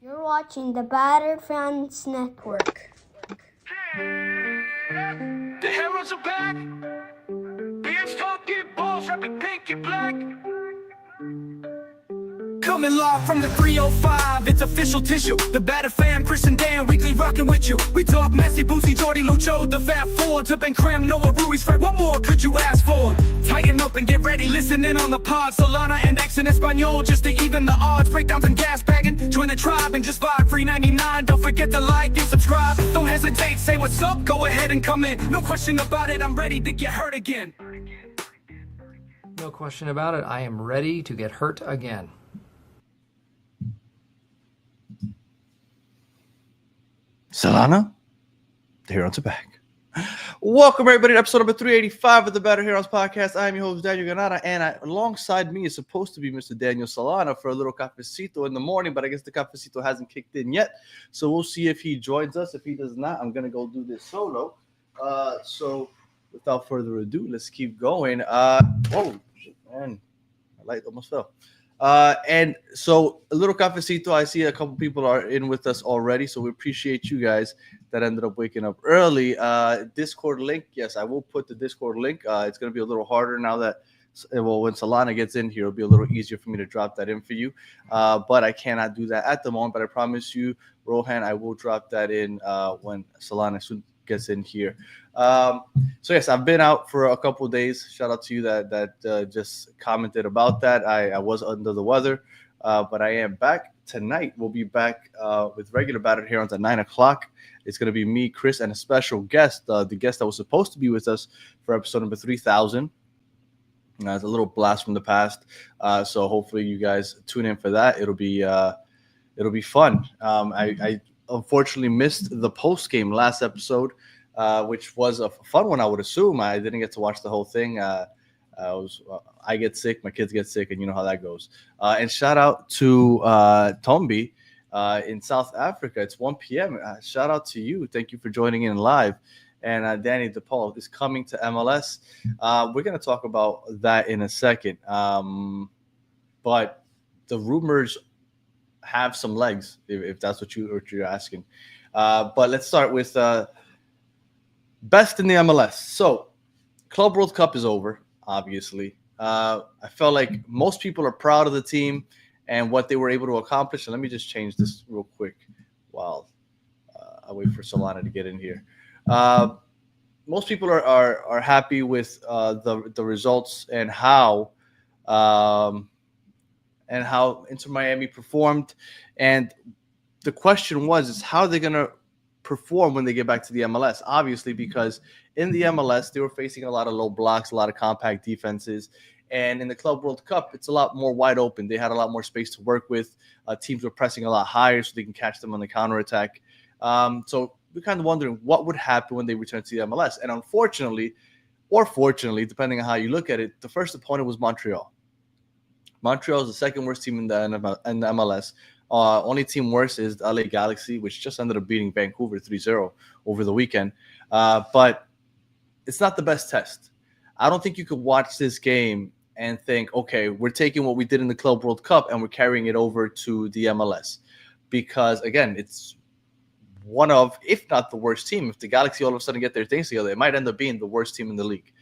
You're watching the Battered Fans Network. The heroes are back. Beards talking balls, rapping pink and black. Coming live from the 305, it's official tissue. The Battered Fan, Chris and Dan, weekly rocking with you. We talk Messi, Boosie, Jordy, Lucho, the Fat Four, to Ben Cram, Noah, Ruiz, Fred. What more could you ask for? Tighten up and get ready, listen in on the pod. Solana and X in Espanol, just to even the odds. Breakdowns and gas bagging, join the tribe and just vibe. Free 99, don't forget to like and subscribe. Don't hesitate, say what's up, go ahead and come in. No question about it, I'm ready to get hurt again. No question about it, I am ready to get hurt again. Solana, the Heroes are back. Welcome everybody to episode number 385 of the Better Heroes podcast. I am your host Daniel Granada, and alongside me is supposed to be Mr. Daniel Solana for a little cafecito in the morning, but I guess the cafecito hasn't kicked in yet, so we'll see if he joins us. If he does not, I'm gonna go do this solo. So without further ado, let's keep going. Oh shit, man, my light almost fell. And so a little cafecito. I see a couple people are in with us already, so we appreciate you guys that ended up waking up early. Discord link, yes, I will put the Discord link. It's going to be a little harder now that, well, when Solana gets in here, it'll be a little easier for me to drop that in for you. But I cannot do that at the moment. But I promise you, Rohan, I will drop that in when Solana soon gets in here. So yes, I've been out for a couple of days. Shout out to you that just commented about that. I was under the weather, but I am back tonight. We'll be back with regular Battered Herons at 9 o'clock. It's going to be me, Chris, and a special guest, the guest that was supposed to be with us for episode number 3000. It's a little blast from the past, so hopefully you guys tune in for that. It'll be fun. I unfortunately missed the post game last episode, which was a fun one, I would assume. I didn't get to watch the whole thing. I get sick, my kids get sick, and you know how that goes. And shout out to Tombi in South Africa. It's 1 p.m. Shout out to you. Thank you for joining in live. And Danny DePaul is coming to MLS. We're going to talk about that in a second. But the rumors have some legs, if that's what you're asking. But let's start with best in the MLS. So, Club World Cup is over, obviously. I felt like most people are proud of the team and what they were able to accomplish. And let me just change this real quick while I wait for Solana to get in here. Most people are happy with the results and how Inter Miami performed. And the question is how are they going to perform when they get back to the MLS? Obviously, because in the MLS, they were facing a lot of low blocks, a lot of compact defenses. And in the Club World Cup, it's a lot more wide open. They had a lot more space to work with. Teams were pressing a lot higher so they can catch them on the counterattack. So we're kind of wondering what would happen when they return to the MLS. And unfortunately, or fortunately, depending on how you look at it, the first opponent was Montreal. Montreal is the second worst team in the MLS. Only team worse is the LA Galaxy, which just ended up beating Vancouver 3-0 over the weekend. But it's not the best test. I don't think you could watch this game and think, okay, we're taking what we did in the Club World Cup and we're carrying it over to the MLS. Because, again, it's one of, if not the worst team. If the Galaxy all of a sudden get their things together, it might end up being the worst team in the league.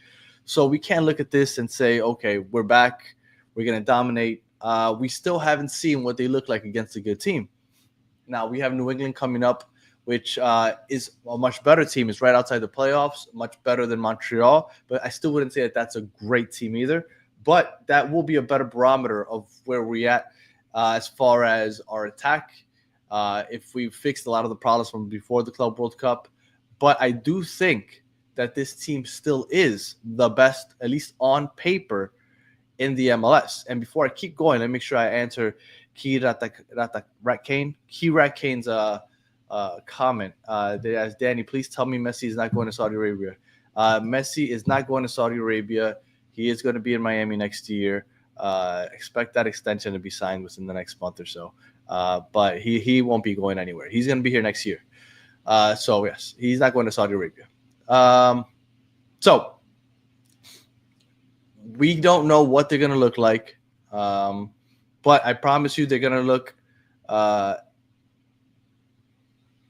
So we can't look at this and say, okay, we're back. We're going to dominate. We still haven't seen what they look like against a good team. Now, we have New England coming up, which is a much better team. It's right outside the playoffs, much better than Montreal. But I still wouldn't say that that's a great team either. But that will be a better barometer of where we're at as far as our attack, if we fixed a lot of the problems from before the Club World Cup. But I do think that this team still is the best, at least on paper, in the MLS. And before I keep going, let me make sure I answer Key Ratkane's comment. They asked, Danny, please tell me Messi is not going to Saudi Arabia. Messi is not going to Saudi Arabia. He is going to be in Miami next year. Expect that extension to be signed within the next month or so. But he won't be going anywhere. He's going to be here next year. So, yes, he's not going to Saudi Arabia. So, we don't know what they're going to look like. But I promise you they're going to look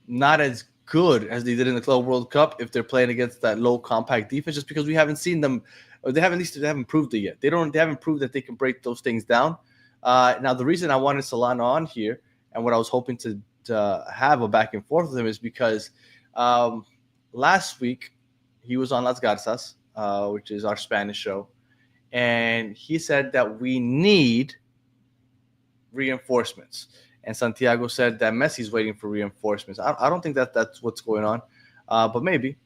not as good as they did in the Club World Cup if they're playing against that low compact defense, just because we haven't seen them, or they haven't proved it yet. They haven't proved that they can break those things down. Now the reason I wanted Solana on here and what I was hoping to have a back and forth with him is because last week he was on Las Garzas, which is our Spanish show, and he said that we need reinforcements. And Santiago said that Messi's waiting for reinforcements. I don't think that that's what's going on, but maybe.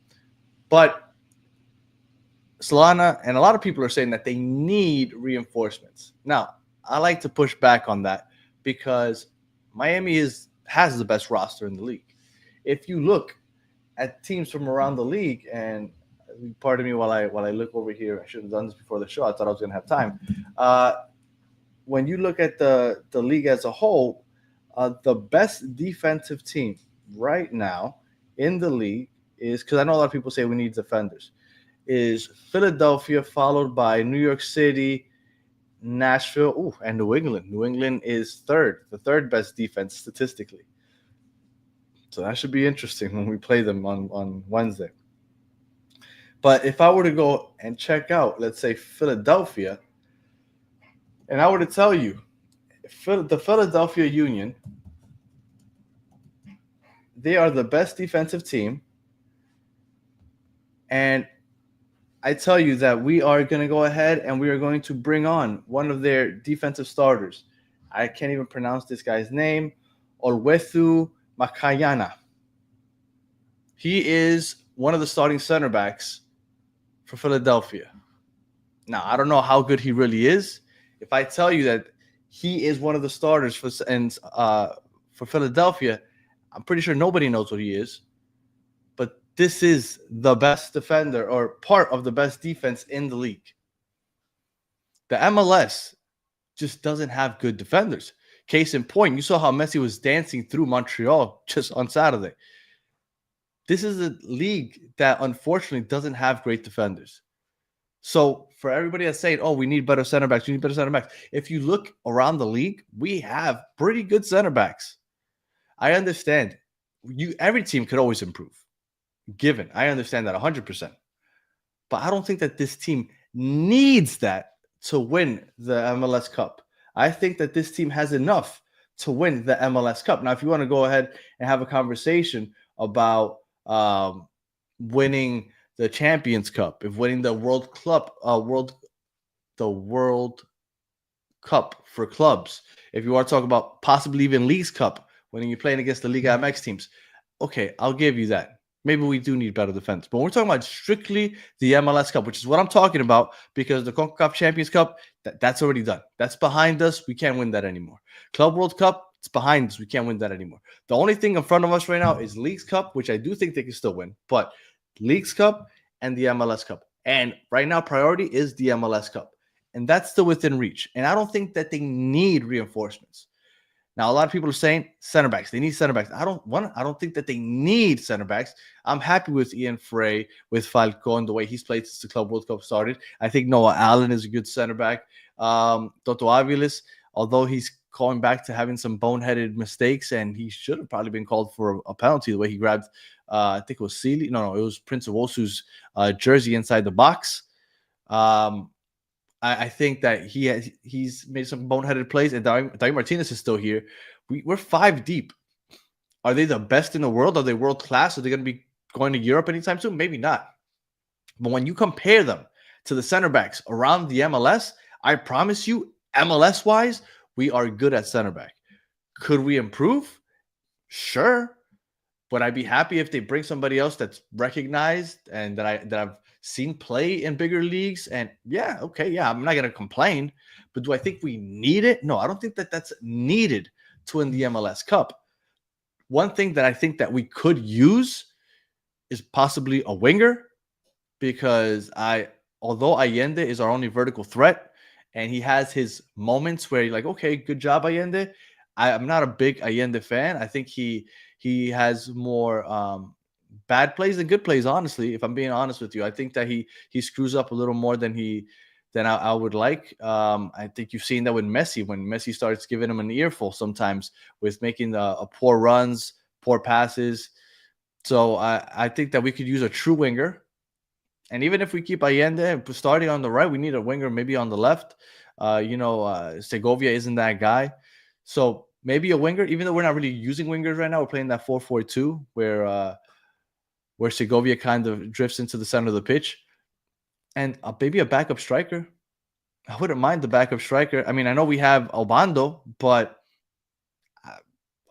But Solana and a lot of people are saying that they need reinforcements. Now, I like to push back on that because Miami has the best roster in the league. If you look at teams from around the league, and pardon me while I look over here, I should have done this before the show. I thought I was going to have time. When you look at the league as a whole, the best defensive team right now in the league is, because I know a lot of people say we need defenders, is Philadelphia, followed by New York City, Nashville, and New England. New England is the third best defense statistically. So that should be interesting when we play them on Wednesday. But if I were to go and check out, let's say, Philadelphia, and I were to tell you, the Philadelphia Union, they are the best defensive team. And I tell you that we are going to go ahead and we are going to bring on one of their defensive starters. I can't even pronounce this guy's name. Olwethu Makayana. He is one of the starting center backs for Philadelphia. Now, I don't know how good he really is. If I tell you that he is one of the starters for Philadelphia, I'm pretty sure nobody knows what he is. But this is the best defender or part of the best defense in the league. The MLS just doesn't have good defenders. Case in point, you saw how Messi was dancing through Montreal just on Saturday. This is a league that unfortunately doesn't have great defenders. So for everybody that's saying, oh, we need better center backs, if you look around the league, we have pretty good center backs. I understand every team could always improve. Given, I understand that 100%. But I don't think that this team needs that to win the MLS Cup. I think that this team has enough to win the MLS Cup. Now, if you want to go ahead and have a conversation about winning the Champions Cup, if winning the World Cup for clubs, if you want to talk about possibly even Leagues Cup, when you're playing against the Liga MX teams, okay, I'll give you that. Maybe we do need better defense. But we're talking about strictly the MLS Cup, which is what I'm talking about, because the CONCACAF Champions Cup, that's already done. That's behind us. We can't win that anymore. Club World Cup, it's behind us. We can't win that anymore. The only thing in front of us right now is Leagues Cup, which I do think they can still win. But Leagues Cup and the MLS Cup. And right now, priority is the MLS Cup. And that's still within reach. And I don't think that they need reinforcements. Now, a lot of people are saying center backs. They need center backs. I don't think that they need center backs. I'm happy with Ian Frey, with Falcon, the way he's played since the Club World Cup started. I think Noah Allen is a good center back. Toto Aviles, although he's going back to having some boneheaded mistakes, and he should have probably been called for a penalty the way he grabbed, I think it was Sealy. No, it was Prince of Osu's jersey inside the box. I think that he's made some boneheaded plays, and David Martinez is still here. We're 5 deep. Are they the best in the world? Are they world class? Are they going to be going to Europe anytime soon? Maybe not. But when you compare them to the center backs around the MLS, I promise you, MLS-wise, we are good at center back. Could we improve? Sure. Would I be happy if they bring somebody else that's recognized and that I've seen play in bigger leagues? And I'm not going to complain. But do I think we need it? No, I don't think that that's needed to win the MLS Cup. One thing that I think that we could use is possibly a winger, because although Allende is our only vertical threat, and he has his moments where you're like, okay, good job, Allende. I'm not a big Allende fan. I think he has more bad plays than good plays, honestly, if I'm being honest with you. I think that he screws up a little more than I would like. I think you've seen that with Messi, when Messi starts giving him an earful sometimes with making poor runs, poor passes. So I think that we could use a true winger. And even if we keep Allende starting on the right, we need a winger maybe on the left. Segovia isn't that guy. So maybe a winger, even though we're not really using wingers right now, we're playing that 4-4-2 where Segovia kind of drifts into the center of the pitch. And maybe a backup striker. I wouldn't mind the backup striker. I mean, I know we have Obando, but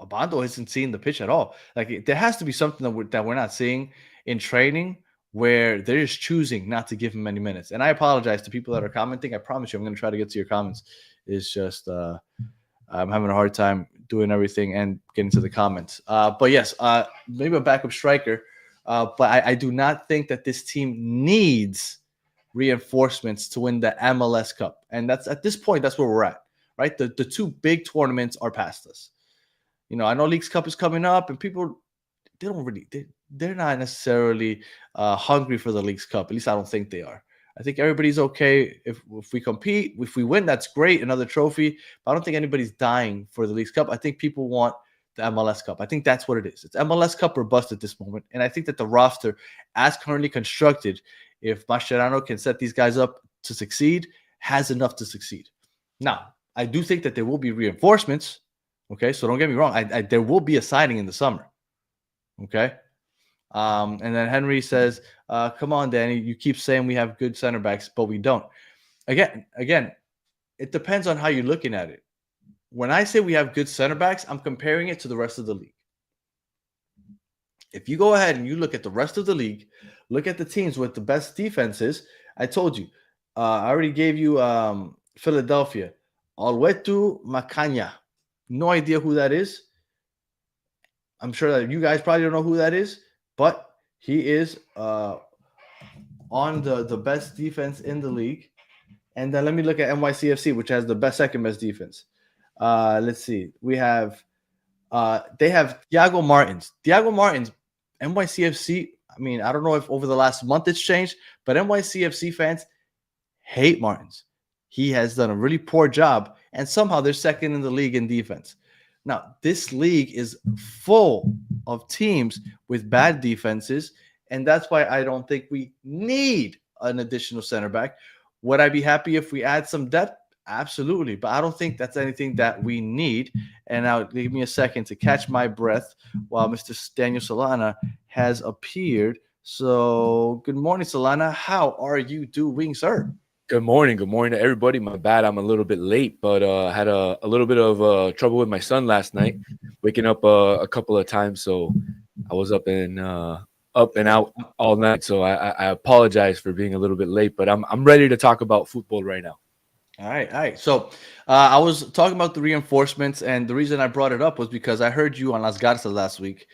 Obando isn't seeing the pitch at all. Like, there has to be something that we're not seeing in training where they're just choosing not to give him many minutes. And I apologize to people that are commenting. I promise you I'm going to try to get to your comments. It's just I'm having a hard time doing everything and getting to the comments. But yes, maybe a backup striker. But I do not think that this team needs reinforcements to win the MLS Cup. And that's at this point, that's where we're at, right? The two big tournaments are past us. You know, I know Leagues Cup is coming up and people, they're not necessarily hungry for the Leagues Cup. At least I don't think they are. I think everybody's okay if we compete. If we win, that's great, another trophy. But I don't think anybody's dying for the Leagues Cup. I think people want the MLS Cup. I think that's what it is. It's MLS Cup or bust at this moment. And I think that the roster, as currently constructed, if Mascherano can set these guys up to succeed, has enough to succeed. Now, I do think that there will be reinforcements. Okay, so don't get me wrong. There will be a signing in the summer. Okay. And then Henry says, come on, Danny, you keep saying we have good center backs, but we don't. Again, it depends on how you're looking at it. When I say we have good center backs, I'm comparing it to the rest of the league. If you go ahead and you look at the rest of the league, look at the teams with the best defenses, I told you, I already gave you Philadelphia, Alwetu Macanya. No idea who that is. I'm sure that you guys probably don't know who that is, but he is on the best defense in the league. And then let me look at NYCFC, which has the second best defense. Let's see. They have Thiago Martins. Thiago Martins, NYCFC. I mean, I don't know if over the last month it's changed, but NYCFC fans hate Martins. He has done a really poor job, and somehow they're second in the league in defense. Now, this league is full of teams with bad defenses, and that's why I don't think we need an additional center back. Would I be happy if we add some depth? Absolutely, but I don't think that's anything that we need. And now give me a second to catch my breath while Mr. Daniel Solana has appeared. So good morning, Solana. How are you doing, sir? Good morning to everybody. My bad, I'm a little bit late, but I had a little bit of trouble with my son last night, waking up a couple of times. So I was up and out all night. So I apologize for being a little bit late, but I'm ready to talk about football right now. All right. So I was talking about the reinforcements, and the reason I brought it up was because I heard you on Las Garzas last week,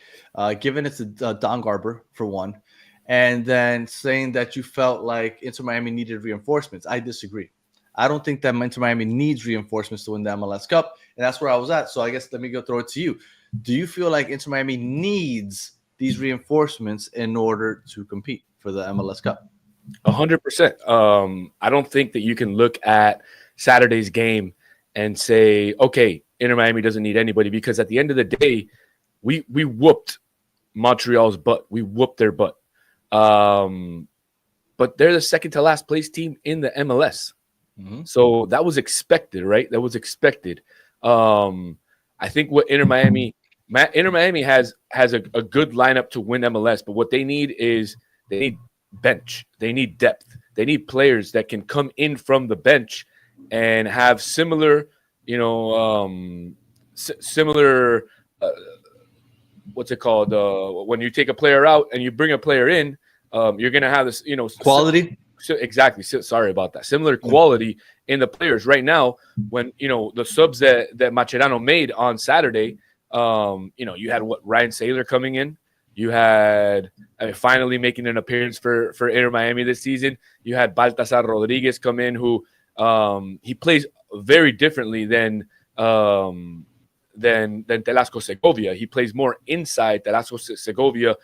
giving it to Don Garber for one, and then saying that you felt like Inter Miami needed reinforcements. I disagree. I don't think that Inter Miami needs reinforcements to win the MLS Cup, and that's where I was at. So I guess let me go throw it to you. Do you feel like Inter Miami needs these reinforcements in order to compete for the MLS Cup? 100%. I don't think that you can look at Saturday's game and say, okay, Inter Miami doesn't need anybody, because at the end of the day, we whooped Montreal's butt. We whooped their butt. But they're the second to last place team in the MLS. Mm-hmm. So that was expected, right? That was expected. I think what Inter Miami has a good lineup to win MLS, but what they need is they need bench. They need depth. They need players that can come in from the bench and have similar, what's it called? When you take a player out and you bring a player in, you're going to have this, quality. Exactly. Sorry about that. Similar quality in the players right now. When, the subs that Mascherano made on Saturday, you had Ryan Saylor coming in. You had finally making an appearance for Inter Miami this season. You had Baltasar Rodriguez come in, who he plays very differently than Telasco Segovia. He plays more inside. Telasco Segovia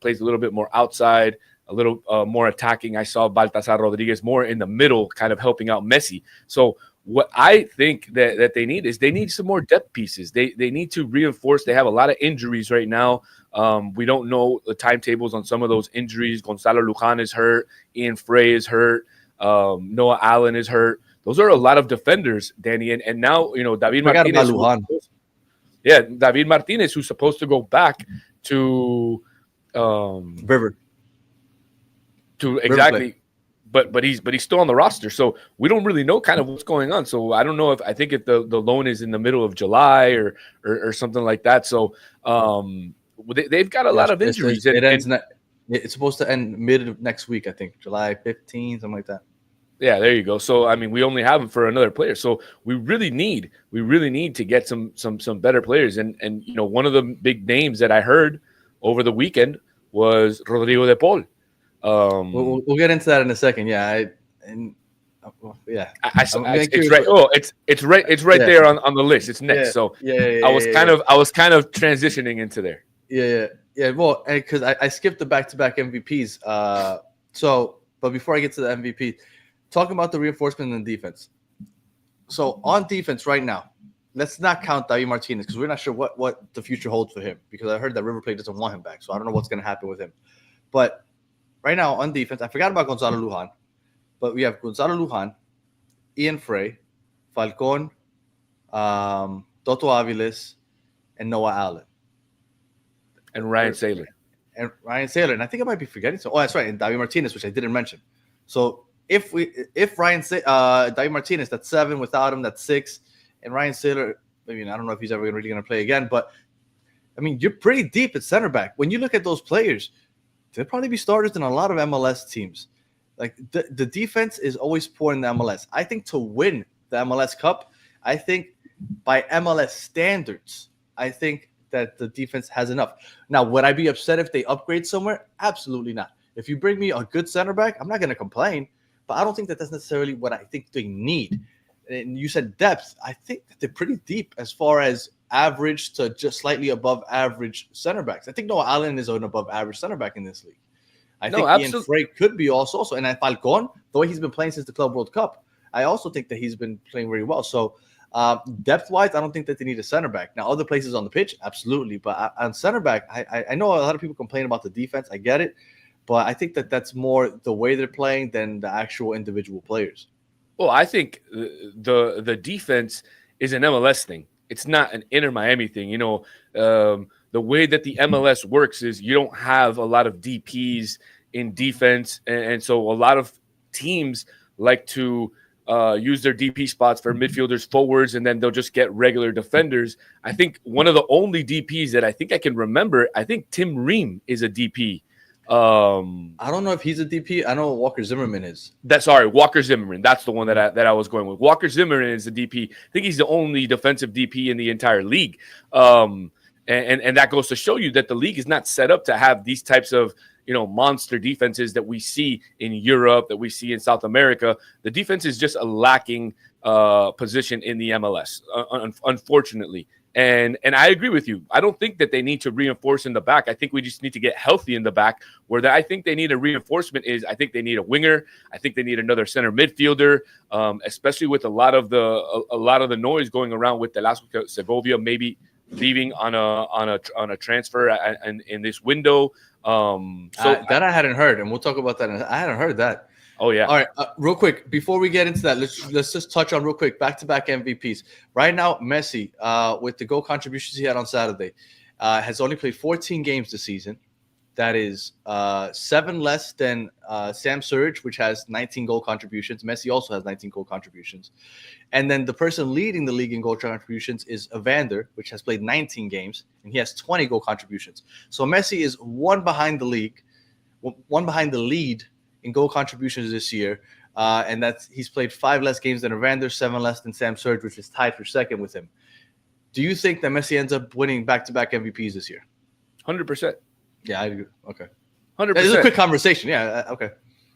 plays a little bit more outside, a little more attacking. I saw Baltasar Rodriguez more in the middle, kind of helping out Messi. So what I think that they need is they need some more depth pieces. They need to reinforce. They have a lot of injuries right now. We don't know the timetables on some of those injuries. Gonzalo Lujan is hurt. Ian Frey is hurt. Noah Allen is hurt. Those are a lot of defenders, Danny. And now, David Forgot about Martinez. Lujan. David Martinez, who's supposed to go back to River. Exactly. But he's still on the roster, so we don't really know kind of what's going on. So I don't know if the loan is in the middle of July or something like that. So they've got a lot of injuries. It's supposed to end mid of next week, I think, July 15, something like that. Yeah, there you go. So I mean, we only have him for another player. So we really need to get some better players. And one of the big names that I heard over the weekend was Rodrigo de Paul. We'll get into that in a second. Yeah, it's right. Oh, it's right there on the list. It's next. I was kind of transitioning into there. Yeah. Well, because I skipped the back-to-back MVPs. But before I get to the MVP, talking about the reinforcement in the defense. So on defense right now, let's not count David Martinez because we're not sure what the future holds for him. Because I heard that River Plate doesn't want him back, so I don't know what's going to happen with him. But right now on defense, I forgot about Gonzalo Lujan, but we have Gonzalo Lujan, Ian Frey, Falcon, Toto Aviles, and Noah Allen. And Ryan Saylor. And I think I might be forgetting some. Oh, that's right. And David Martinez, which I didn't mention. So if David Martinez, that's 7. Without him, that's 6. And Ryan Saylor, I don't know if he's ever really going to play again. But, you're pretty deep at center back. When you look at those players, they'll probably be starters in a lot of MLS teams. Like the defense is always poor in the MLS. I think to win the MLS Cup, I think by MLS standards, I think that the defense has enough. Now, would I be upset if they upgrade somewhere? Absolutely not. If you bring me a good center back, I'm not going to complain. But I don't think that's necessarily what I think they need. And you said depth. I think that they're pretty deep as far as average to just slightly above average center backs. I think Noah Allen is an above average center back in this league. I think Ian Frey could be also. And Falcon, the way he's been playing since the Club World Cup, I also think that he's been playing very well. So depth-wise, I don't think that they need a center back. Now, other places on the pitch, absolutely. But on center back, I know a lot of people complain about the defense. I get it. But I think that that's more the way they're playing than the actual individual players. Well, I think the defense is an MLS thing. It's not an Inter Miami thing. The way that the MLS works is you don't have a lot of DPs in defense. And so a lot of teams like to use their DP spots for midfielders, forwards, and then they'll just get regular defenders. I think one of the only DPs that I think I can remember, I think Tim Ream is a DP. I don't know if he's a DP. I know Walker Zimmerman is. Walker Zimmerman. That's the one that I was going with. Walker Zimmerman is the DP. I think he's the only defensive DP in the entire league. And that goes to show you that the league is not set up to have these types of monster defenses that we see in Europe, that we see in South America. The defense is just a lacking position in the MLS, unfortunately. And I agree with you. I don't think that they need to reinforce in the back. I think we just need to get healthy in the back. I think they need a reinforcement is I think they need a winger. I think they need another center midfielder, especially with a lot of the noise going around with Velasco Segovia maybe leaving on a transfer in this window. That I hadn't heard, and we'll talk about that. I hadn't heard that. Oh yeah. All right. Real quick, before we get into that, let's just touch on real quick back-to-back MVPs. Right now, Messi, with the goal contributions he had on Saturday, has only played 14 games this season. That is 7 less than Sam Surridge, which has 19 goal contributions. Messi also has 19 goal contributions. And then the person leading the league in goal contributions is Evander, which has played 19 games, and he has 20 goal contributions. So Messi is one behind the lead in goal contributions this year, and he's played 5 less games than Evander, 7 less than Sam Surridge, which is tied for second with him. Do you think that Messi ends up winning back-to-back MVPs this year? 100%. Yeah, I agree. Okay. 100%. It's a quick conversation. Yeah. Okay.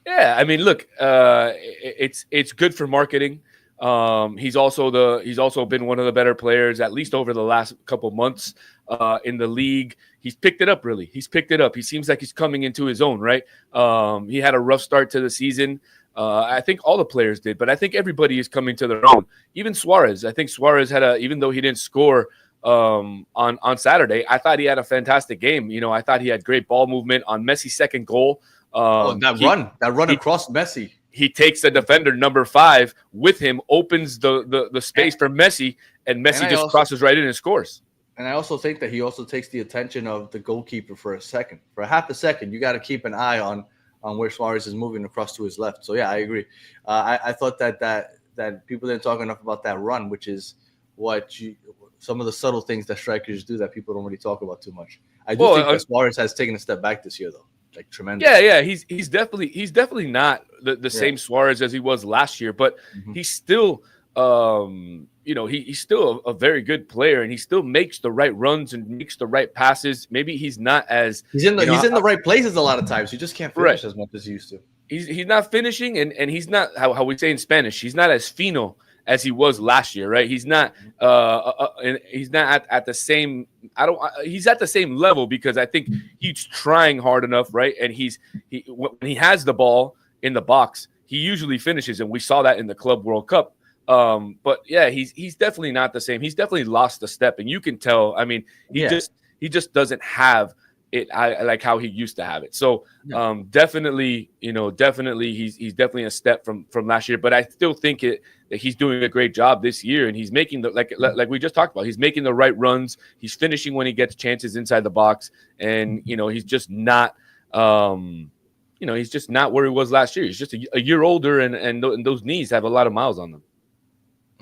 Yeah, I mean, look, it's good for marketing. He's also been one of the better players, at least over the last couple months in the league. He's picked it up, really. He seems like he's coming into his own, right? He had a rough start to the season. I think all the players did, but I think everybody is coming to their own. Even Suarez. I think Suarez even though he didn't score on Saturday, I thought he had a fantastic game. I thought he had great ball movement on Messi's second goal. That run across Messi. He takes the defender number 5 with him, opens the space for Messi, and Messi just crosses right in and scores. And I also think that he also takes the attention of the goalkeeper for a second. For half a second, you got to keep an eye on where Suarez is moving across to his left. So, yeah, I agree. I thought that people didn't talk enough about that run, which is some of the subtle things that strikers do that people don't really talk about too much. I do think that Suarez has taken a step back this year, though. Like tremendous. Yeah. He's definitely not the same Suarez as he was last year, but he's still he's still a very good player, and he still makes the right runs and makes the right passes. Maybe he's not as he's in the right places a lot of times. He just can't finish as much as he used to. He's not finishing, and he's not how we say in Spanish. He's not as fino as he was last year, right? He's not he's not at the same. He's at the same level because I think he's trying hard enough, right? And when he has the ball in the box, he usually finishes, and we saw that in the Club World Cup. But yeah, he's definitely not the same. He's definitely lost a step, and you can tell. I mean, he just doesn't have it like how he used to have it. So definitely he's definitely a step from last year. But I still think that he's doing a great job this year, and he's making like we just talked about. He's making the right runs. He's finishing when he gets chances inside the box, and he's just not. He's just not where he was last year. He's just a year older, and those knees have a lot of miles on them.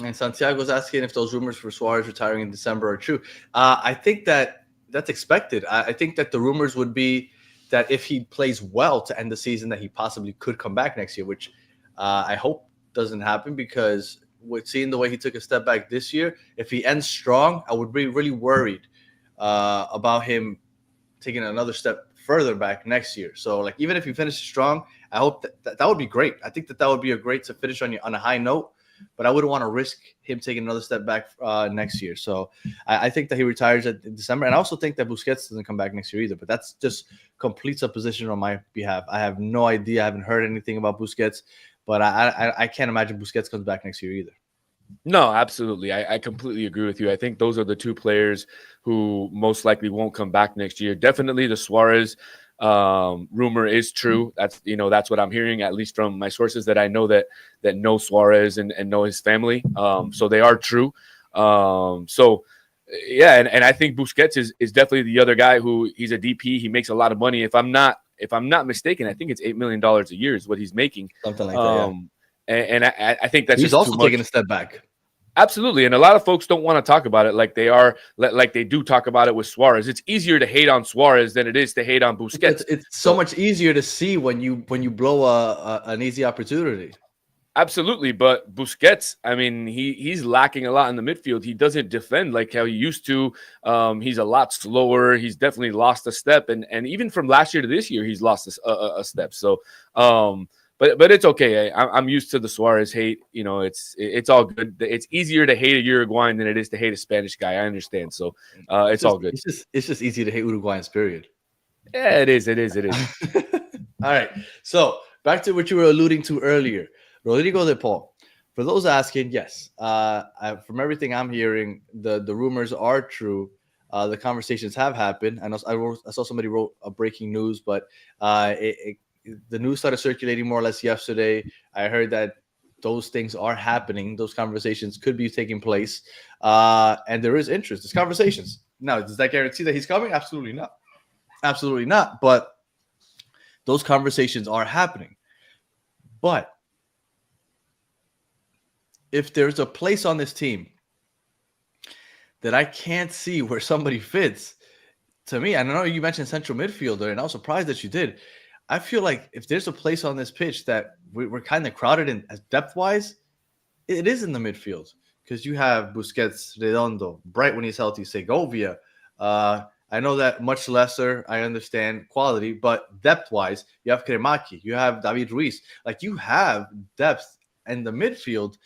And Santiago's asking if those rumors for Suarez retiring in December are true. I think that's expected. I think that the rumors would be that if he plays well to end the season, that he possibly could come back next year, which I hope doesn't happen, because with seeing the way he took a step back this year, if he ends strong, I would be really worried about him taking another step further back next year. So, like, even if he finishes strong, I hope that would be great. I think that would be a great to finish on a high note, but I wouldn't want to risk him taking another step back next year. So I think that he retires in December. And I also think that Busquets doesn't come back next year either, but that's just complete supposition on my behalf. I have no idea. I haven't heard anything about Busquets, but I can't imagine Busquets comes back next year either. No, absolutely. I completely agree with you. I think those are the two players who most likely won't come back next year. Definitely the Suarez rumor is true. That's what I'm hearing, at least from my sources that I know that know Suarez and know his family. So they are true. So yeah, and I think Busquets is definitely the other guy who he's a DP. He makes a lot of money. If I'm not mistaken, I think it's $8 million a year is what he's making. Something like that. Yeah. And I think that's he's also taking a step back. Absolutely. And a lot of folks don't want to talk about it like they do talk about it with Suarez. It's easier to hate on Suarez than it is to hate on Busquets. It's so much easier to see when you blow an easy opportunity. Absolutely. But Busquets, I mean, he's lacking a lot in the midfield. He doesn't defend like how he used to. He's a lot slower. He's definitely lost a step. And even from last year to this year, he's lost a step. So, But it's okay. I'm used to the Suarez hate. It's all good. It's easier to hate a Uruguayan than it is to hate a Spanish guy. I understand. So it's all good. It's just easy to hate Uruguayans, period. Yeah, it is. All right. So back to what you were alluding to earlier. Rodrigo de Paul. For those asking, yes. From everything I'm hearing, the rumors are true. The conversations have happened. I saw somebody wrote a breaking news, but the news started circulating more or less yesterday. I heard that those things are happening. Those conversations could be taking place. And there is interest. There's conversations. Now, does that guarantee that he's coming? Absolutely not. Absolutely not. But those conversations are happening. But if there's a place on this team that I can't see where somebody fits, to me, I know you mentioned central midfielder, and I was surprised that you did. I feel like if there's a place on this pitch that we're kind of crowded in as depth-wise, it is in the midfield, because you have Busquets, Redondo, Bright when he's healthy, Segovia. I know that much lesser, I understand quality, but depth-wise, you have Kremaki, you have David Ruiz. Like, you have depth in the midfield.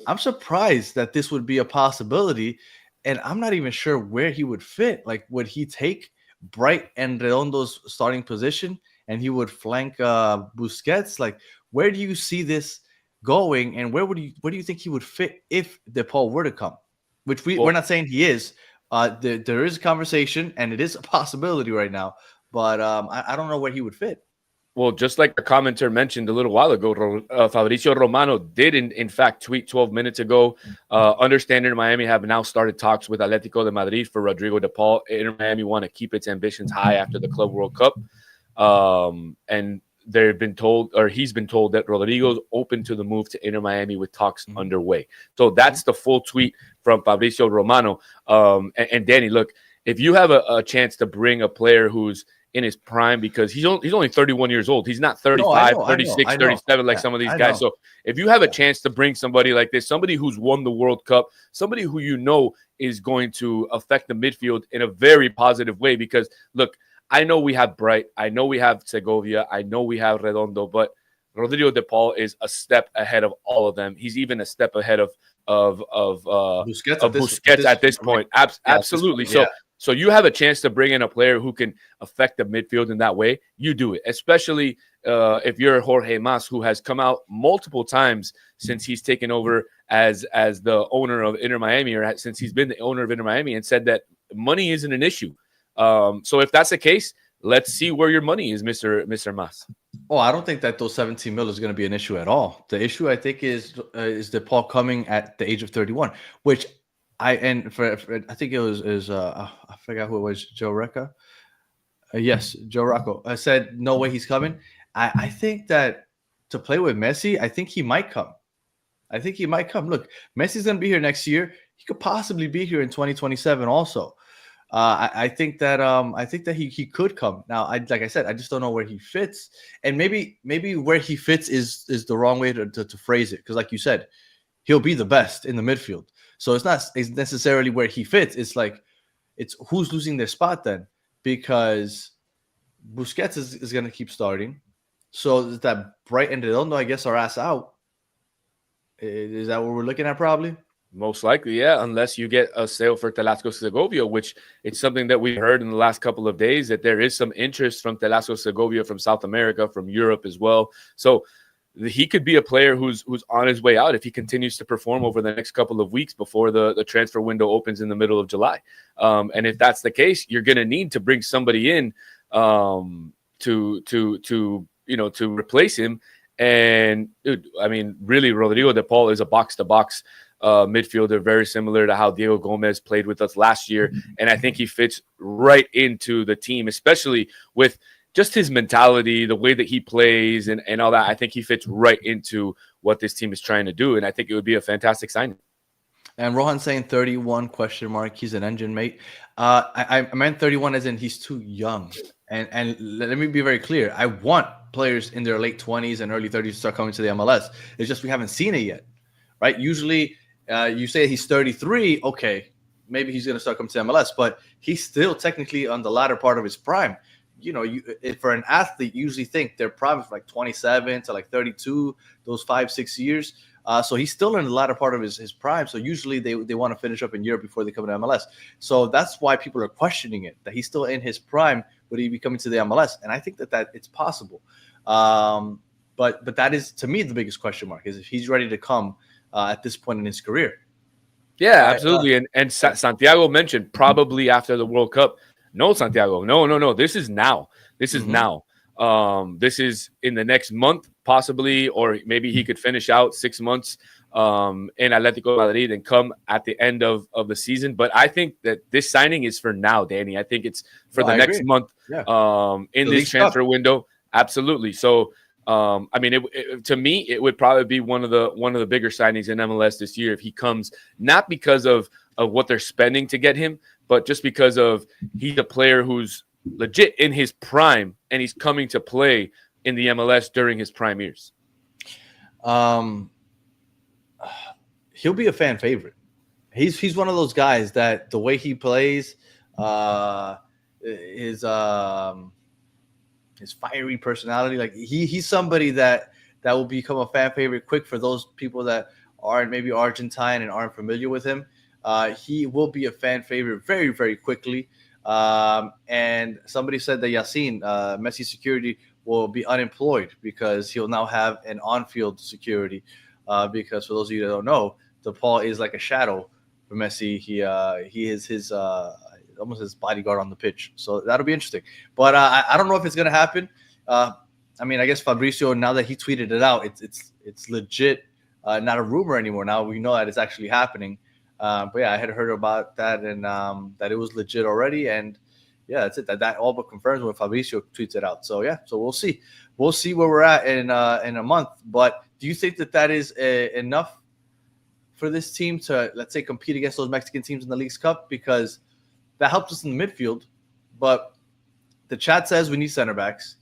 I'm surprised that this would be a possibility, and I'm not even sure where he would fit. Like, would he take Bright and Redondo's starting position and he would flank Busquets. Like, where do you see this going, and where do you think he would fit if DePaul were to come? Which we're not saying he is. There is a conversation, and it is a possibility right now, but I don't know where he would fit. Well, just like the commenter mentioned a little while ago, Fabricio Romano did in fact tweet 12 minutes ago, understanding Miami have now started talks with Atletico de Madrid for Rodrigo de Paul. Inter Miami want to keep its ambitions high after the Club World Cup. And they've been told, or he's been told, that Rodrigo's open to the move to Inter Miami with talks underway. So that's the full tweet from Fabricio Romano. And Danny, look, if you have a chance to bring a player who's in his prime, because he's only 31 years old. He's not 35, 36, 37 like some of these guys. So if you have a chance to bring somebody like this, somebody who's won the World Cup, somebody who you know is going to affect the midfield in a very positive way, because look, I know we have Bright, I know we have Segovia, I know we have Redondo, but Rodrigo de Paul is a step ahead of all of them. He's even a step ahead of Busquets at this point. Absolutely. So you have a chance to bring in a player who can affect the midfield in that way. You do it, especially if you're Jorge Mas, who has come out multiple times since he's taken over as the owner of Inter Miami, or since he's been the owner of Inter Miami, and said that money isn't an issue. So if that's the case, let's see where your money is, Mr. Mas. Oh, I don't think that those 17 mil is going to be an issue at all. The issue, I think, is DePaul coming at the age of 31, which I think it was I forgot who it was, Joe Recca. Yes, Joe Rocco. I said no way he's coming. I think that to play with Messi, I think he might come. Look, Messi's going to be here next year. He could possibly be here in 2027 also. I think that he could come. Now, like I said, I just don't know where he fits, and maybe where he fits is the wrong way to phrase it, because like you said, he'll be the best in the midfield. So it's not necessarily where he fits. It's like it's who's losing their spot then, because Busquets is going to keep starting. So that Bright and Redondo, I guess, are ass out. Is that what we're looking at? Probably. Most likely, yeah, unless you get a sale for Telasco Segovia, which it's something that we heard in the last couple of days, that there is some interest from Telasco Segovia, from South America, from Europe as well. So he could be a player who's on his way out if he continues to perform over the next couple of weeks before the transfer window opens in the middle of July. And if that's the case, you're going to need to bring somebody in to replace him. And dude, I mean, really, Rodrigo de Paul is a box-to-box midfielder, very similar to how Diego Gomez played with us last year. And I think he fits right into the team, especially with just his mentality, the way that he plays and all that. I think he fits right into what this team is trying to do. And I think it would be a fantastic signing. And Rohan saying 31 question mark. He's an engine mate. I meant 31 as in he's too young. And let me be very clear. I want players in their late 20s and early 30s to start coming to the MLS. It's just we haven't seen it yet, right? Usually you say he's 33. Okay, maybe he's going to start coming to MLS, but he's still technically on the latter part of his prime. You know, for an athlete, you usually think their prime is like 27 to like 32, those 5-6 years. So he's still in the latter part of his prime. So usually they want to finish up in Europe before they come to MLS. So that's why people are questioning it, that he's still in his prime, but he be coming to the MLS. And I think that it's possible. But that is, to me, the biggest question mark is if he's ready to come at this point in his career. Yeah, absolutely. And Santiago mentioned probably after the World Cup. No, Santiago. No. This is now. This is now. This is in the next month, possibly, or maybe he could finish out 6 months in Atletico Madrid and come at the end of the season. But I think that this signing is for now, Danny. I think it's for the next month in this transfer window. Absolutely. So, I mean, to me, it would probably be one of the bigger signings in MLS this year if he comes, not because of what they're spending to get him, but just because of he's a player who's legit in his prime and he's coming to play in the MLS during his prime years. He'll be a fan favorite. He's one of those guys that the way he plays, his fiery personality, like he's somebody that will become a fan favorite quick for those people that aren't maybe Argentine and aren't familiar with him. He will be a fan favorite very, very quickly. And somebody said that Yacine, Messi security, will be unemployed because he'll now have an on-field security. Because for those of you that don't know, DePaul is like a shadow for Messi. He is his almost his bodyguard on the pitch. So that'll be interesting. But I don't know if it's gonna happen. I mean, I guess Fabricio, now that he tweeted it out, it's legit, not a rumor anymore. Now we know that it's actually happening. But yeah, I had heard about that and that it was legit already. And yeah, that's it. That all but confirms when Fabricio tweets it out. So yeah, so we'll see. We'll see where we're at in a month. But do you think that is enough for this team to, let's say, compete against those Mexican teams in the Leagues Cup? Because that helps us in the midfield. But the chat says we need center backs.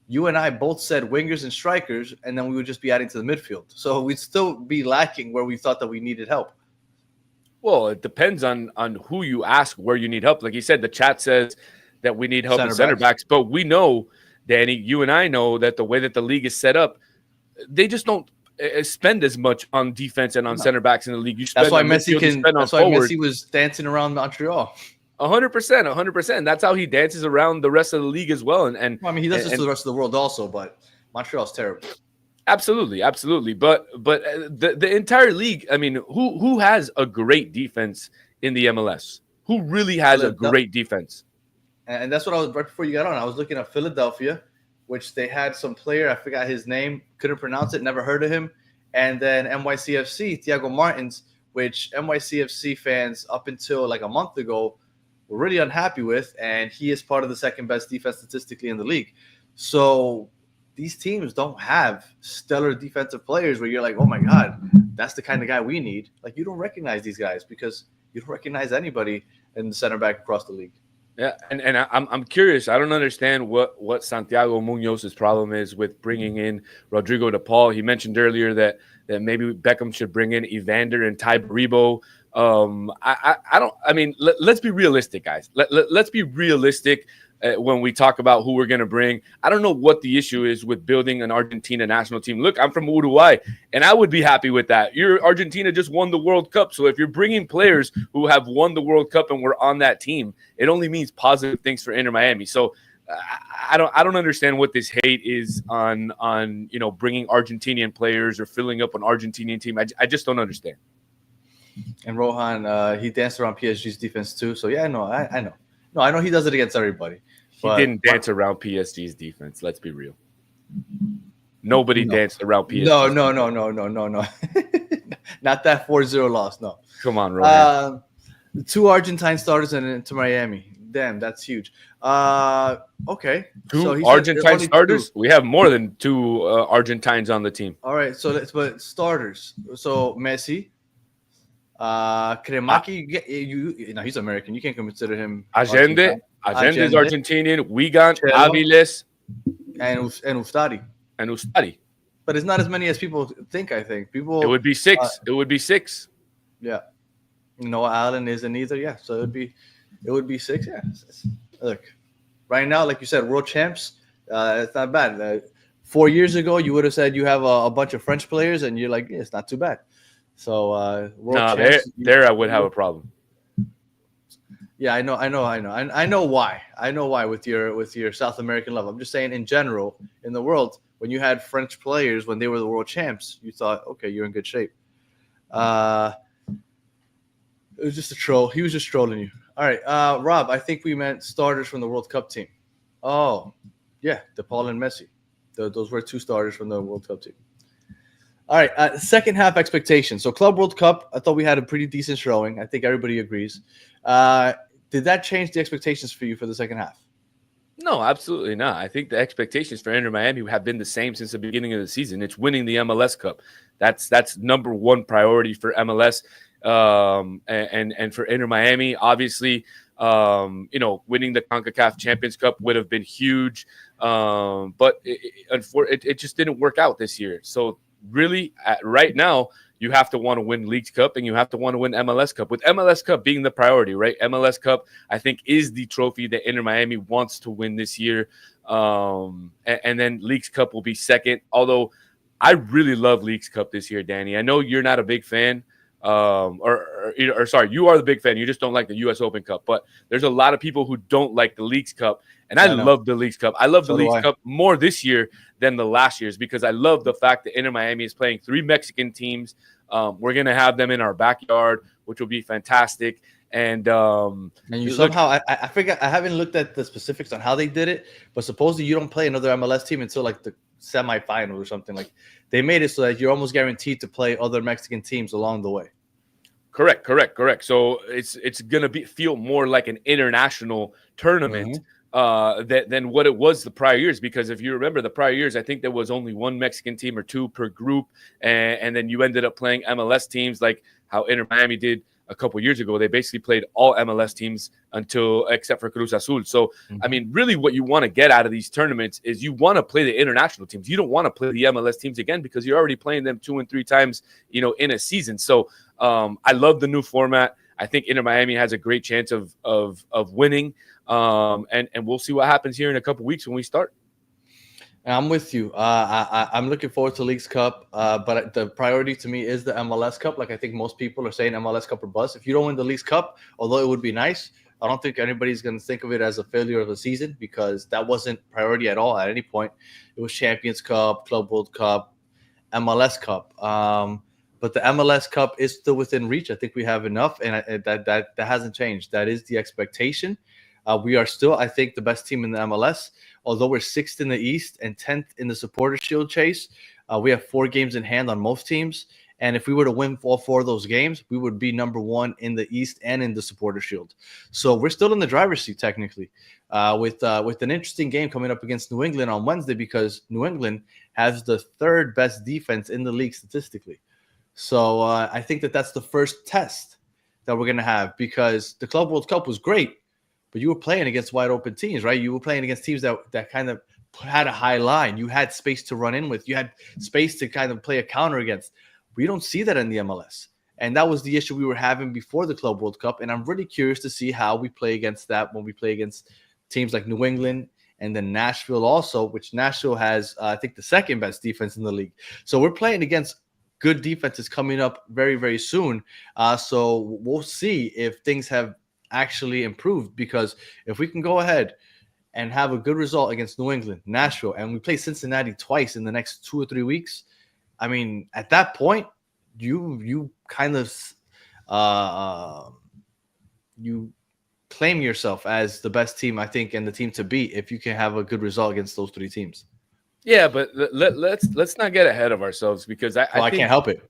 You and I both said wingers and strikers, and then we would just be adding to the midfield. So we'd still be lacking where we thought that we needed help. Well, it depends on who you ask where you need help. Like you said, the chat says that we need help in center backs. But we know, Danny, you and I know that the way that the league is set up, they just don't spend as much on defense and on center backs in the league. That's why Messi was dancing around Montreal. 100%. That's how he dances around the rest of the league as well. And well, I mean, he does this to the rest of the world also, but Montreal's terrible. Absolutely. But the entire league, I mean, who has a great defense in the MLS? Who really has a great defense? And that's what I was right before you got on. I was looking at Philadelphia, which they had some player, I forgot his name, couldn't pronounce it, never heard of him. And then NYCFC, Thiago Martins, which NYCFC fans up until like a month ago were really unhappy with, and he is part of the second best defense statistically in the league. So these teams don't have stellar defensive players where you're like, oh my God, that's the kind of guy we need. Like, you don't recognize these guys because you don't recognize anybody in the center back across the league. Yeah, and I'm curious. I don't understand what Santiago Muñoz's problem is with bringing in Rodrigo de Paul. He mentioned earlier that maybe Beckham should bring in Evander and Ty Baribo. Let's be realistic, guys. Let's be realistic when we talk about who we're going to bring. I don't know what the issue is with building an Argentina national team. Look, I'm from Uruguay, and I would be happy with that. Argentina just won the World Cup. So if you're bringing players who have won the World Cup and were on that team, it only means positive things for Inter Miami. So I don't understand what this hate is on bringing Argentinian players or filling up an Argentinian team. I just don't understand. And Rohan, he danced around PSG's defense too. So yeah, I know. No, I know he does it against everybody. He didn't dance around PSG's defense. Let's be real. Nobody danced around PSG. No. Not that 4-0 loss, no. Come on, Rohan. 2 Argentine starters into Miami. Damn, that's huge. Okay. 2 Argentine starters? 2. We have more than 2 Argentines on the team. All right, but starters. So Messi, Kremaki, he's American. You can't consider him. Allende is Argentinian. Wigan, Aviles, and Ustari. But it's not as many as people think. I think it would be 6. It would be 6. Yeah. Noah Allen isn't either. Yeah, so it would be 6. Yeah. Look, right now, like you said, world champs. It's not bad. 4 years ago, you would have said you have a bunch of French players, and you're like, yeah, it's not too bad. So champs, there I would have a problem. Yeah, I know why. I know why with your South American love. I'm just saying in general in the world, when you had French players when they were the world champs, you thought, okay, you're in good shape. It was just a troll. He was just trolling you. All right, Rob, I think we meant starters from the World Cup team. Oh, yeah, DePaul and Messi. Those were 2 starters from the World Cup team. All right, second half expectations. So Club World Cup, I thought we had a pretty decent showing. I think everybody agrees. Did that change the expectations for you for the second half? No, absolutely not. I think the expectations for Inter Miami have been the same since the beginning of the season. It's winning the MLS Cup. That's number 1 priority for MLS and for Inter Miami. Obviously, winning the CONCACAF Champions Cup would have been huge, but it just didn't work out this year. So really, right now, you have to want to win Leagues Cup and you have to want to win MLS Cup, with MLS Cup being the priority, right? MLS Cup, I think, is the trophy that Inter Miami wants to win this year. And then Leagues Cup will be second, although I really love Leagues Cup this year, Danny. I know you're not a big fan, or sorry, you are the big fan. You just don't like the U.S. Open Cup. But there's a lot of people who don't like the Leagues Cup, and I love the Leagues Cup. I love the Leagues Cup more this year than the last year's because I love the fact that Inter Miami is playing 3 Mexican teams. We're gonna have them in our backyard, which will be fantastic. And you somehow I forget, I haven't looked at the specifics on how they did it, but supposedly you don't play another MLS team until like the semifinal or something. Like they made it so that you're almost guaranteed to play other Mexican teams along the way. Correct. So it's gonna feel more like an international tournament than what it was the prior years. Because if you remember the prior years, I think there was only 1 Mexican team or 2 per group, and then you ended up playing MLS teams like how Inter Miami did a couple years ago. They basically played all MLS teams except for Cruz Azul. So, I mean, really what you want to get out of these tournaments is you want to play the international teams. You don't want to play the MLS teams again because you're already playing them 2 and 3 times, in a season. So I love the new format. I think Inter Miami has a great chance of winning. And we'll see what happens here in a couple weeks when we start. I'm with you. I'm looking forward to Leagues Cup, but the priority to me is the MLS Cup. Like I think most people are saying MLS Cup or bust. If you don't win the Leagues Cup, although it would be nice, I don't think anybody's going to think of it as a failure of the season because that wasn't priority at all at any point. It was Champions Cup, Club World Cup, MLS Cup. But the MLS Cup is still within reach. I think we have enough, and that hasn't changed. That is the expectation. We are still, I think, the best team in the MLS. Although we're 6th in the East and 10th in the Supporters Shield chase, we have 4 games in hand on most teams. And if we were to win all 4 of those games, we would be number 1 in the East and in the Supporters Shield. So we're still in the driver's seat, technically, with an interesting game coming up against New England on Wednesday because New England has the 3rd best defense in the league statistically. So I think that's the first test that we're going to have because the Club World Cup was great. But you were playing against wide open teams, right? You were playing against teams that kind of had a high line. You had space to run in with. You had space to kind of play a counter against. We don't see that in the MLS. And that was the issue we were having before the Club World Cup. And I'm really curious to see how we play against that when we play against teams like New England and then Nashville also, which Nashville has, I think, the 2nd best defense in the league. So we're playing against good defenses coming up very, very soon. So we'll see if things have actually improved because if we can go ahead and have a good result against New England, Nashville, and we play Cincinnati twice in the next 2 or 3 weeks, I mean, at that point, you kind of you claim yourself as the best team, I think, and the team to beat if you can have a good result against those 3 teams. Yeah, but let's not get ahead of ourselves because I can't help it.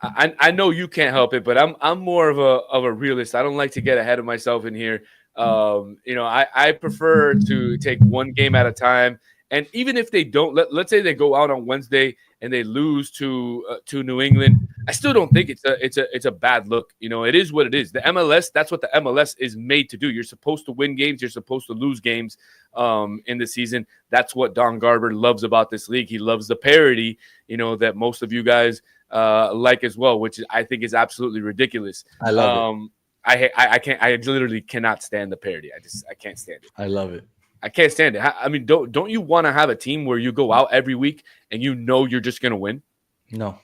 I know you can't help it, but I'm more of a realist. I don't like to get ahead of myself in here. I prefer to take one game at a time. And even if they don't, let's say they go out on Wednesday and they lose to New England, I still don't think it's a bad look. It is what it is. The MLS, that's what the MLS is made to do. You're supposed to win games. You're supposed to lose games in the season. That's what Don Garber loves about this league. He loves the parity, that most of you guys like as well, which I think is absolutely ridiculous. I love it. I literally cannot stand the parody. I can't stand it. I love it. I can't stand it. I mean, don't you want to have a team where you go out every week and you're just going to win? No.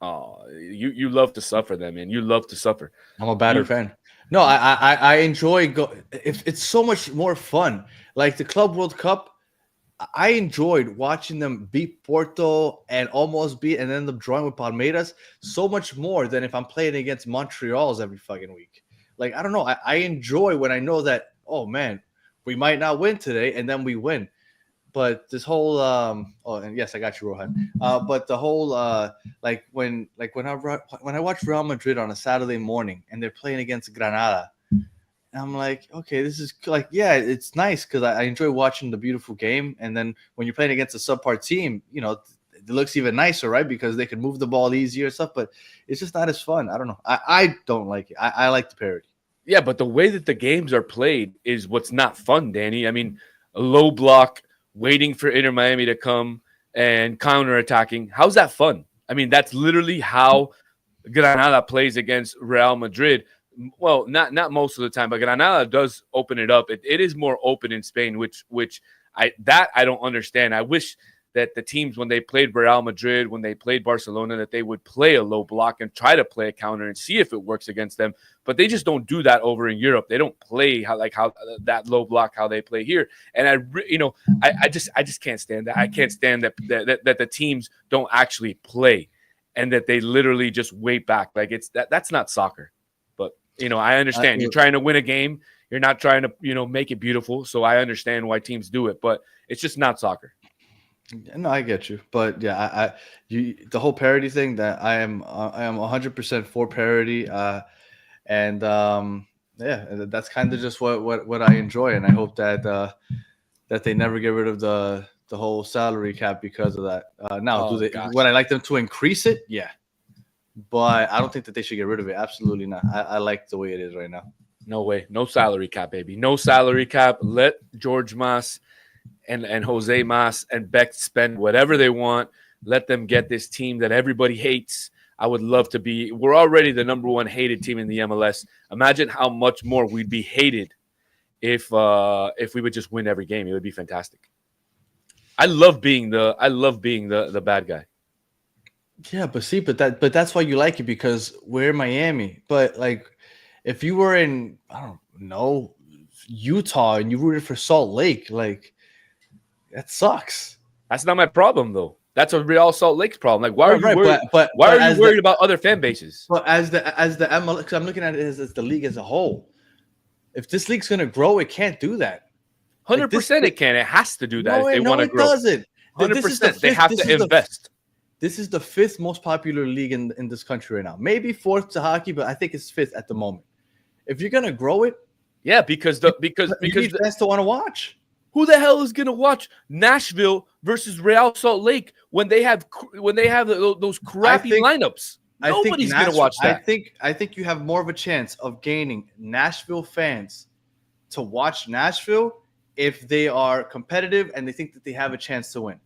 Oh, you love to suffer, then, man. You love to suffer. I'm a battered fan. No, I enjoy it's so much more fun. Like the Club World Cup, I enjoyed watching them beat Porto and almost beat and end up drawing with Palmeiras so much more than if I'm playing against Montreal's every fucking week. Like, I don't know. I enjoy when I know that, oh, man, we might not win today, and then we win. But this whole and yes, I got you, Rohan. But the whole when I watch Real Madrid on a Saturday morning and they're playing against Granada, I'm like, okay, this is like, yeah, it's nice because I enjoy watching the beautiful game. And then when you're playing against a subpar team, it looks even nicer, right? Because they can move the ball easier and stuff. But it's just not as fun. I don't know. I don't like it. I like the parity. Yeah, but the way that the games are played is what's not fun, Danny. I mean, a low block, waiting for Inter Miami to come and counterattacking. How's that fun? I mean, that's literally how Granada plays against Real Madrid. Well, not most of the time, but Granada does open it up. It is more open in Spain, which I don't understand. I wish that the teams, when they played Real Madrid, when they played Barcelona, that they would play a low block and try to play a counter and see if it works against them. But they just don't do that over in Europe. They don't play how that low block how they play here. And I just can't stand that. I can't stand that the teams don't actually play and that they literally just wait back. Like that's not soccer. But I understand you're trying to win a game. You're not trying to make it beautiful. So I understand why teams do it, but it's just not soccer. No, I get you, but yeah, the whole parity thing, that I am 100% for parity, and that's kind of just what I enjoy, and I hope that they never get rid of the whole salary cap because of that. Would I like them to increase it? Yeah, but I don't think that they should get rid of it. Absolutely not. I like the way it is right now. No way, no salary cap, baby, no salary cap. Let George Mas and Jose Mas and Beck spend whatever they want. Let them get this team that everybody hates. I would love to be. We're already the number one hated team in the MLS. Imagine how much more we'd be hated if we would just win every game. It would be fantastic. I love being the bad guy. Yeah, but that's why you like it, because we're Miami. But like, if you were in, I don't know, Utah and you rooted for Salt Lake, like, that sucks. That's not my problem, though. That's a Real Salt Lake's problem. Like, why are you worried? Why are you worried about other fan bases? But as the MLS, because I'm looking at it as the league as a whole. If this league's gonna grow, it can't do that. 100%, it can. It has to do that if they want to grow. No, it doesn't. 100%. They have to invest. This is the fifth most popular league in this country right now. Maybe fourth to hockey, but I think it's fifth at the moment. If you're gonna grow it, yeah, because you need fans to want to watch. Who the hell is gonna watch Nashville versus Real Salt Lake when they have those crappy lineups? Nobody's gonna watch that. I think you have more of a chance of gaining Nashville fans to watch Nashville if they are competitive and they think that they have a chance to win.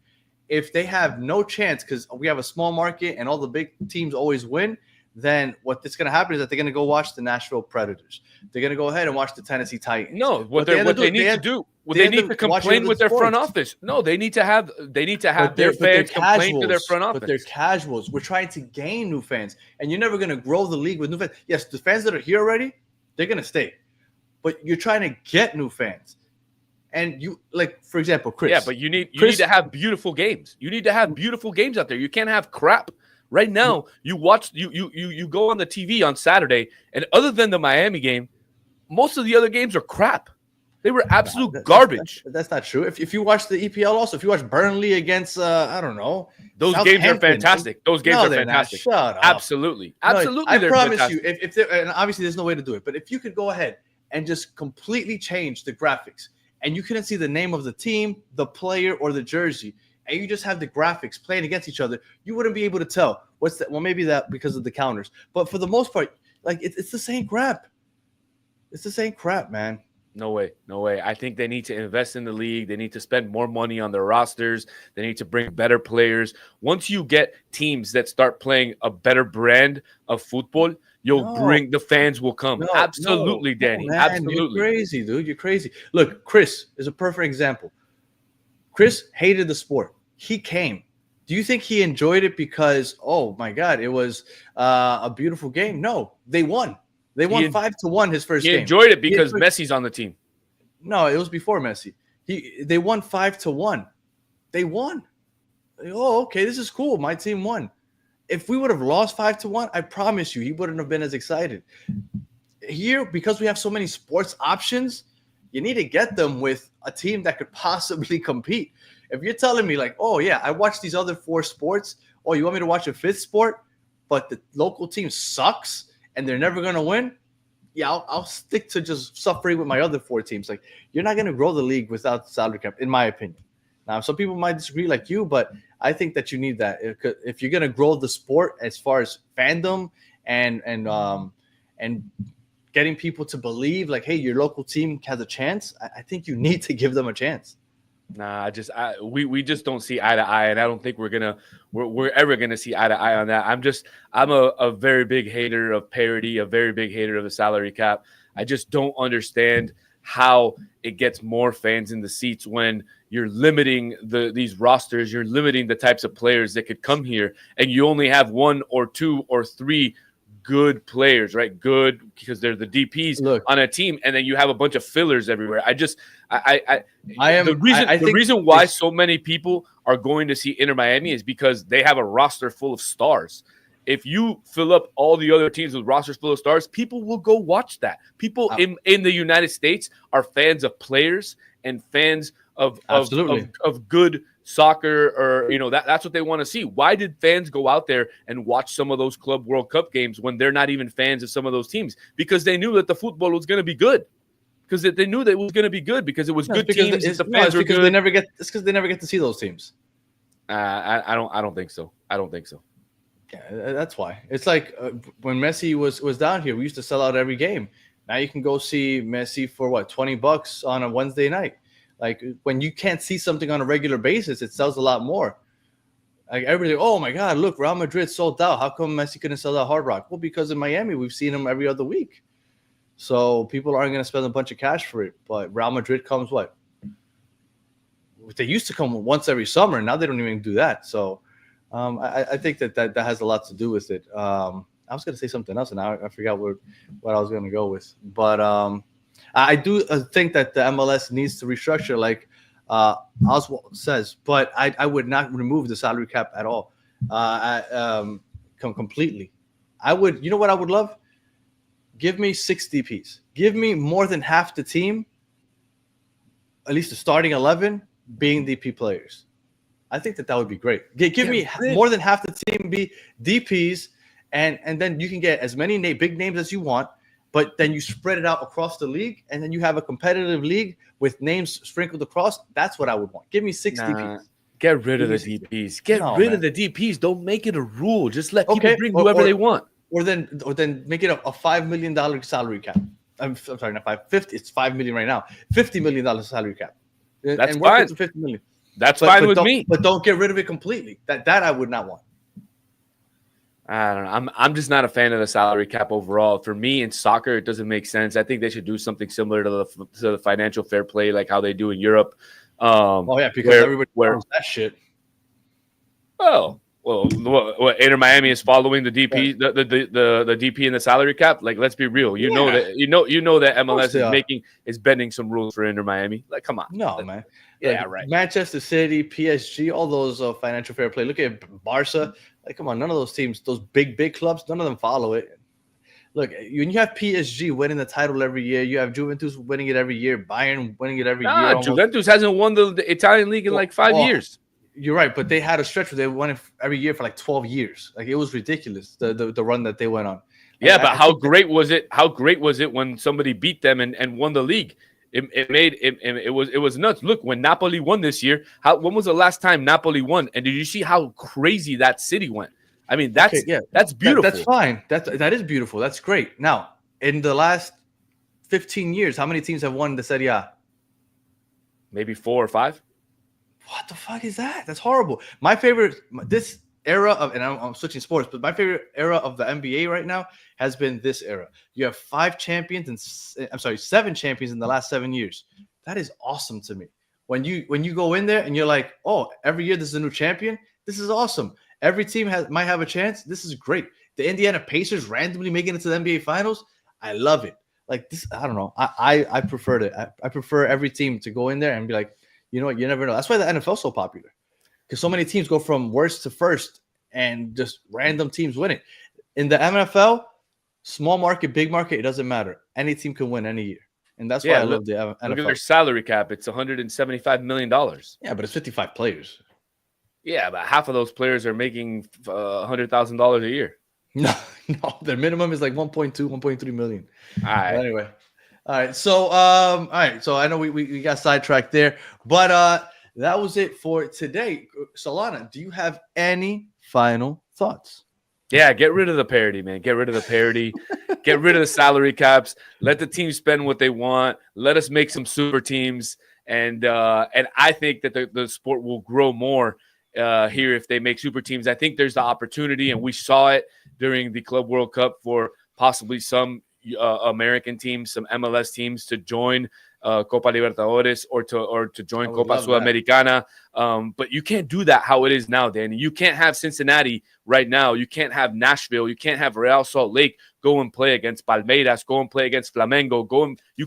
If they have no chance because we have a small market and all the big teams always win, then what's going to happen is that they're going to go watch the Nashville Predators. They're going to go ahead and watch the Tennessee Titans. No, they need to complain with their front office. No, they need to have their fans complain to their front office. But they're casuals. We're trying to gain new fans, and you're never going to grow the league with new fans. Yes, the fans that are here already, they're going to stay, but you're trying to get new fans. And you, like, for example, Chris. Yeah, but you need to have beautiful games. You need to have beautiful games out there. You can't have crap. Right now, you go on the TV on Saturday, and other than the Miami game, most of the other games are crap. They were absolute garbage. That's not true. If you watch the EPL also, if you watch Burnley against, I don't know. Those games are fantastic. Those games are fantastic. Shut up. Absolutely. Absolutely. I promise you, and obviously there's no way to do it, but if you could go ahead and just completely change the graphics, and you couldn't see the name of the team, the player, or the jersey, and you just have the graphics playing against each other, you wouldn't be able to tell what's that. Well, maybe that because of the counters, but for the most part, like it's the same crap. It's the same crap, man. No way. I think they need to invest in the league. They need to spend more money on their rosters. They need to bring better players. Once you get teams that start playing a better brand of football, the fans will come. Absolutely, Danny. Man, absolutely. You're crazy, dude. You're crazy. Look, Chris is a perfect example. Chris hated the sport. He came. Do you think he enjoyed it because, oh my God, it was a beautiful game? No, they won. They won 5-1 his first game. He enjoyed it because Messi's on the team. No, it was before Messi. They won 5-1. They won. Oh, okay, this is cool. My team won. If we would have lost 5-1, I promise you, he wouldn't have been as excited. Here, because we have so many sports options, you need to get them with a team that could possibly compete. If you're telling me like, oh yeah, I watched these other 4 sports. Oh, you want me to watch a 5th sport, but the local team sucks and they're never going to win? Yeah, I'll stick to just suffering with my other 4 teams. Like, you're not going to grow the league without the salary cap, in my opinion. Now, some people might disagree like you, but I think that you need that. If you're going to grow the sport as far as fandom and getting people to believe like, hey, your local team has a chance, I think you need to give them a chance. Nah, we just don't see eye to eye, and I don't think we're ever gonna see eye to eye on that. I'm a very big hater of parity, a very big hater of the salary cap. I just don't understand how it gets more fans in the seats when you're limiting these rosters, you're limiting the types of players that could come here, and you only have 1 or 2 or 3 good players, right? Good because they're the DPs on a team, and then you have a bunch of fillers everywhere. The reason why so many people are going to see Inter Miami is because they have a roster full of stars. If you fill up all the other teams with rosters full of stars, people will go watch that. People in the United States are fans of players and fans of good soccer, or that's what they want to see. Why did fans go out there and watch some of those Club World Cup games when they're not even fans of some of those teams? Because they knew that the football was going to be good. Because they knew that it was going to be good because it was good teams. It's because they never get to see those teams. I don't think so. I don't think so. Yeah, that's why. It's like when Messi was down here, we used to sell out every game. Now you can go see Messi for what, $20 on a Wednesday night. Like when you can't see something on a regular basis, it sells a lot more. Like everybody, oh my God, look, Real Madrid sold out. How come Messi couldn't sell out Hard Rock? Well, because in Miami we've seen him every other week, so people aren't going to spend a bunch of cash for it. But Real Madrid comes what? They used to come once every summer. Now they don't even do that. So. I think that has a lot to do with it. I was going to say something else, and now I forgot what I was going to go with. But I do think that the MLS needs to restructure, like Oswald says. But I would not remove the salary cap at all, completely. I would. You know what I would love? Give me 6 DPs. Give me more than half the team, at least the starting 11, being DP players. I think that would be great. Give me more than half the team be DPs, and then you can get as many big names as you want, but then you spread it out across the league, and then you have a competitive league with names sprinkled across. That's what I would want. Give me 6 DPs. Get rid of the DPs. Get rid of the DPs. Don't make it a rule. Just let people bring whoever they want. Or then make it a $5 million salary cap. I'm sorry, not 50. It's $5 million right now. $50 million salary cap. That's fine. $50 million. That's fine with me. But don't get rid of it completely. That I would not want. I don't know. I'm just not a fan of the salary cap overall. For me, in soccer, it doesn't make sense. I think they should do something similar to the financial fair play, like how they do in Europe. Because everybody knows that shit. Oh, well, Inter Miami is following the DP, the DP and the salary cap. Like, let's be real. You know that MLS is bending some rules for Inter Miami. Like, come on. No, man. Yeah, right. Manchester City, PSG, all those financial fair play. Look at Barca. Like, come on, none of those teams, those big clubs, none of them follow it. Look, when you have PSG winning the title every year, you have Juventus winning it every year, Bayern winning it every year. Almost. Juventus hasn't won the Italian league in like 5 years. You're right, but they had a stretch where they won it every year for like 12 years. Like, it was ridiculous, the run that they went on. Yeah, but how great was it? How great was it when somebody beat them and won the league? It was nuts. Look, when Napoli won this year, when was the last time Napoli won? And did you see how crazy that city went? I mean, that's beautiful. That's fine. That is beautiful. That's great. Now, in the last 15 years, how many teams have won the Serie A? Maybe 4 or 5. What the fuck is that? That's horrible. My favorite, this era of, and I'm switching sports, but my favorite era of the NBA right now has been this era. You have 7 champions in the last 7 years. That is awesome to me. When you go in there and you're like, oh, every year there's a new champion. This is awesome. Every team might have a chance. This is great. The Indiana Pacers randomly making it to the NBA Finals. I love it. Like this, I don't know. I preferred it. I prefer every team to go in there and be like, you know what? You never know. That's why the NFL is so popular, because so many teams go from worst to first, and just random teams win it. In the NFL, small market, big market, it doesn't matter. Any team can win any year, and that's why I love the NFL. Look at their salary cap; it's $175 million. Yeah, but it's 55 players. Yeah, but half of those players are making $100,000 a year. No, their minimum is like 1.2, 1.3 million. All right. Anyway. All right. So I know we got sidetracked there, but that was it for today. Solana, do you have any final thoughts? Yeah, get rid of the parity, man. Get rid of the parity. Get rid of the salary caps. Let the teams spend what they want. Let us make some super teams. And I think that the sport will grow more here if they make super teams. I think there's the opportunity, and we saw it during the Club World Cup, for possibly some American teams, some MLS teams to join Copa Libertadores or to join Copa Sudamericana. But you can't do that how it is now, Danny. You can't have Cincinnati right now. You can't have Nashville. You can't have Real Salt Lake go and play against Palmeiras, go and play against Flamengo. You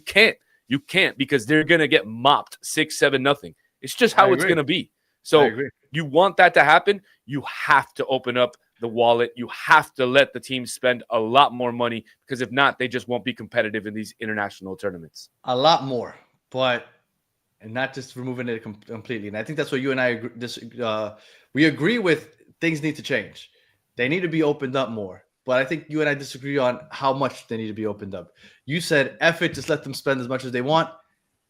can't because they're going to get mopped 6-7-0. It's just how it's going to be. So you want that to happen, you have to open up the wallet. You have to let the team spend a lot more money because if not, they just won't be competitive in these international tournaments. A lot more, and not just removing it completely. And I think that's what you and I agree. We agree with things need to change. They need to be opened up more. But I think you and I disagree on how much they need to be opened up. You said, F it, just let them spend as much as they want.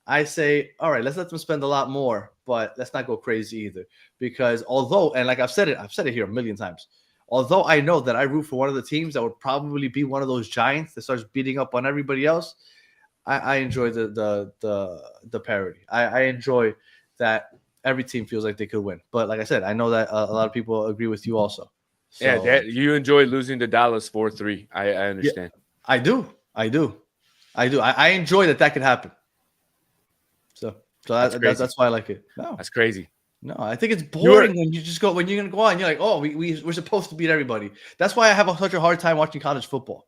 I say, all right, let's let them spend a lot more, but let's not go crazy either. Because although, and like I've said it here a million times, although I know that I root for one of the teams that would probably be one of those giants that starts beating up on everybody else, I enjoy the parity. I enjoy that every team feels like they could win. But like I said, I know that a lot of people agree with you also. So, yeah, you enjoy losing to Dallas 4-3. I understand. Yeah, I do. I enjoy that could happen. So that's why I like it. No, that's crazy. No, I think it's boring when you're gonna go on. You're like, oh, we're supposed to beat everybody. That's why I have such a hard time watching college football.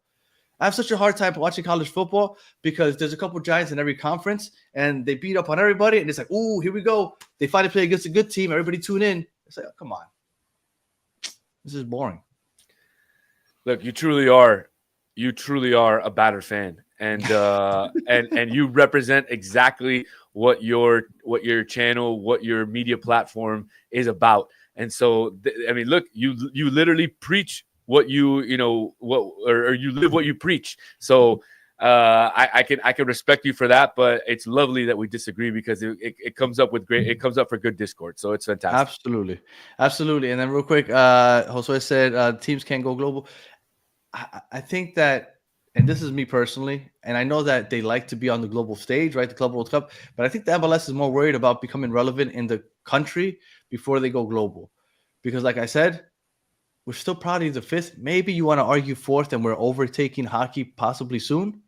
I have such a hard time watching college football because there's a couple giants in every conference and they beat up on everybody. And it's like, ooh, here we go. They finally play against a good team. Everybody tune in. It's like, oh, come on. This is boring. Look, you truly are a Batter fan. And and you represent exactly what your channel, what your media platform is about. And so, I mean, look, you literally preach what you live what you preach. So I can respect you for that, but it's lovely that we disagree because it comes up for good discord. So it's fantastic. Absolutely. And then real quick, Josue said teams can't go global. I think that. And this is me personally, and I know that they like to be on the global stage, right? The Club World Cup. But I think the MLS is more worried about becoming relevant in the country before they go global. Because like I said, we're still probably the fifth. Maybe you want to argue fourth and we're overtaking hockey possibly soon.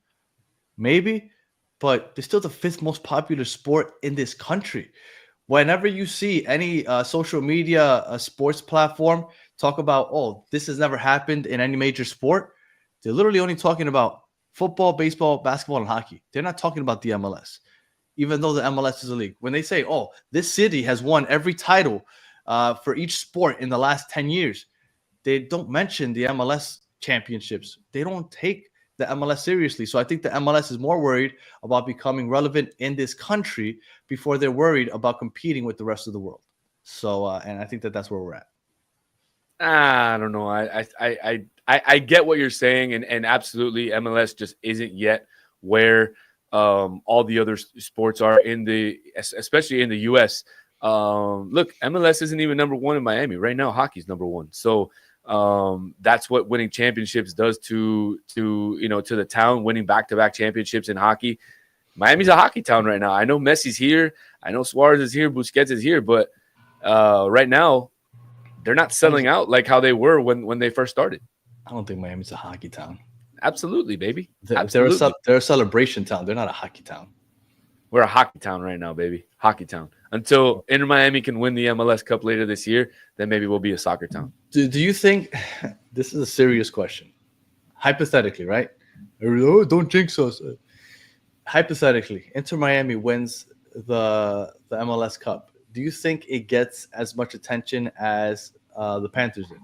Maybe. But they're still the fifth most popular sport in this country. Whenever you see any social media sports platform talk about, oh, this has never happened in any major sport, they're literally only talking about football, baseball, basketball, and hockey. They're not talking about the MLS, even though the MLS is a league. When they say, oh, this city has won every title for each sport in the last 10 years, they don't mention the MLS championships. They don't take the MLS seriously. So I think the MLS is more worried about becoming relevant in this country before they're worried about competing with the rest of the world. So, and I think that that's where we're at. I don't know. I get what you're saying, and absolutely, MLS just isn't yet where all the other sports are especially in the U.S. Look, MLS isn't even number one in Miami right now. Hockey's number one, so that's what winning championships does to the town. Winning back-to-back championships in hockey. Miami's a hockey town right now. I know Messi's here. I know Suarez is here. Busquets is here, but right now they're not selling out like how they were when they first started. I don't think Miami's a hockey town. Absolutely, baby. They're a celebration town. They're not a hockey town. We're a hockey town right now, baby. Hockey town. Until Inter Miami can win the MLS Cup later this year, then maybe we'll be a soccer town. Do you think – this is a serious question. Hypothetically, right? Oh, don't jinx us. Hypothetically, Inter Miami wins the MLS Cup. Do you think it gets as much attention as the Panthers did?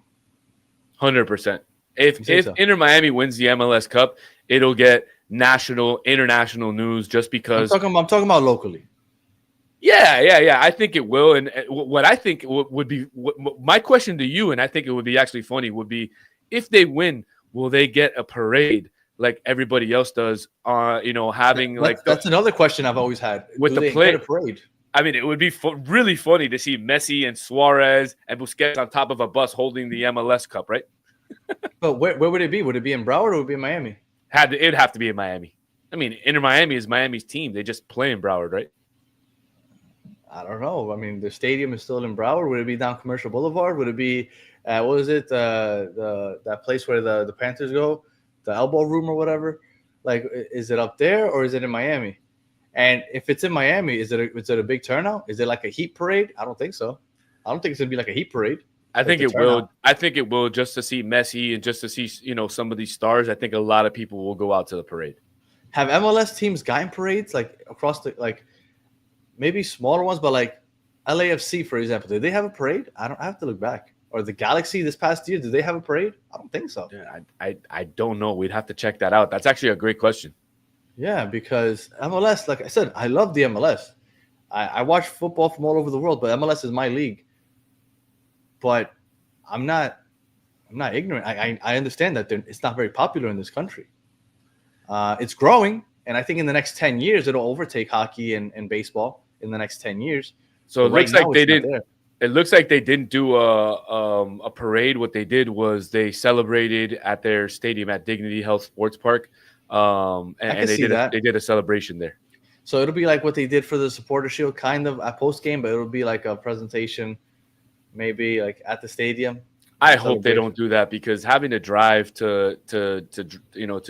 100%. If Inter Miami wins the MLS Cup, it'll get national, international news just because. I'm talking about locally. Yeah. I think it will. And what I think would be my question to you, and I think it would be actually funny, would be if they win, will they get a parade like everybody else does? Having that's another question I've always had. With the parade. I mean, it would be really funny to see Messi and Suarez and Busquets on top of a bus holding the MLS Cup, right? But where would it be? Would it be in Broward or would it be in Miami? It'd have to be in Miami. I mean, Inter Miami is Miami's team. They just play in Broward, right? I don't know. I mean, the stadium is still in Broward. Would it be down Commercial Boulevard? Would it be what is it? That place where the Panthers go, the Elbow Room or whatever. Like, is it up there or is it in Miami? And if it's in Miami, is it a big turnout? Is it like a heat parade? I don't think so. I don't think it's gonna be like a heat parade. I think it will. I think it will, just to see Messi and just to see, some of these stars. I think a lot of people will go out to the parade. Have MLS teams gotten parades like across the maybe smaller ones, but like LAFC, for example, did they have a parade? I have to look back. Or the Galaxy this past year, did they have a parade? I don't think so. Yeah, I don't know. We'd have to check that out. That's actually a great question. Yeah, because MLS, like I said, I love the MLS. I watch football from all over the world, but MLS is my league. But I'm not ignorant. I understand that it's not very popular in this country. It's growing, and I think in the next 10 years it'll overtake hockey and baseball in the next 10 years. So it looks like they didn't. It looks like they didn't do a parade. What they did was they celebrated at their stadium at Dignity Health Sports Park, and they did a celebration there. So it'll be like what they did for the Supporter Shield, kind of at post game, but it'll be like a presentation, maybe like at the stadium. I hope they don't do that, because having to drive to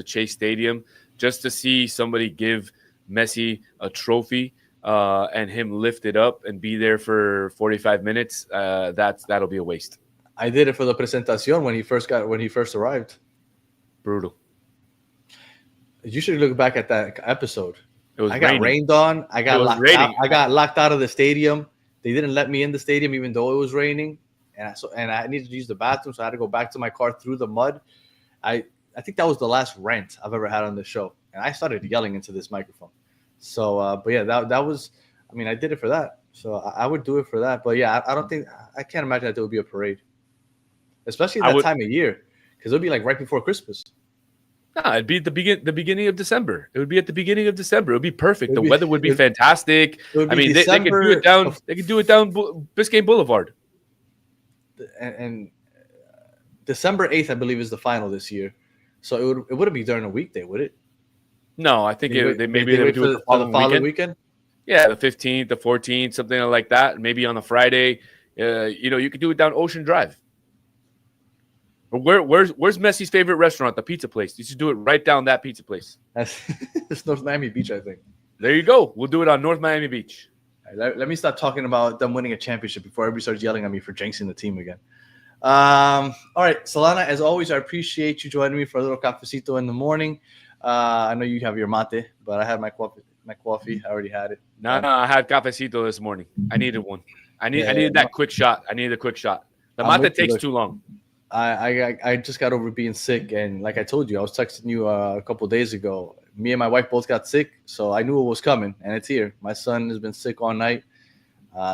Chase Stadium just to see somebody give Messi a trophy and him lift it up and be there for 45 minutes, that'll be a waste. I did it for the presentación when he first arrived. Brutal. You should look back at that episode. I got rained on. I got locked out of the stadium. They didn't let me in the stadium even though it was raining, and I needed to use the bathroom, so I had to go back to my car through the mud. I think that was the last rant I've ever had on the show, and I started yelling into this microphone. So, but yeah, that was. I mean, I did it for that, so I would do it for that. But yeah, I can't imagine that there would be a parade, especially that time of year, because it would be like right before Christmas. No, it'd be at the beginning of December. It would be at the beginning of December. It would be perfect. The weather would be fantastic. I mean, they could do it down. They could do it down Biscayne Boulevard. And December 8th, I believe, is the final this year. So it wouldn't be during a weekday, would it? No, I think they would do it for the following weekend. Yeah, the 15th, the 14th, something like that. Maybe on a Friday. You could do it down Ocean Drive. Where's Messi's favorite restaurant? The pizza place. You should do it right down that pizza place. It's North Miami Beach, I think. There you go. We'll do it on North Miami Beach. Right, let me stop talking about them winning a championship before everybody starts yelling at me for jinxing the team again. All right, Solana, as always, I appreciate you joining me for a little cafecito in the morning. I know you have your mate, but I had my coffee. I already had it. No, I had cafecito this morning. I needed one. I needed that quick shot. I needed a quick shot. The mate takes too long. I just got over being sick, and like I told you, I was texting you a couple of days ago. Me and my wife both got sick, so I knew it was coming, and it's here. My son has been sick all night,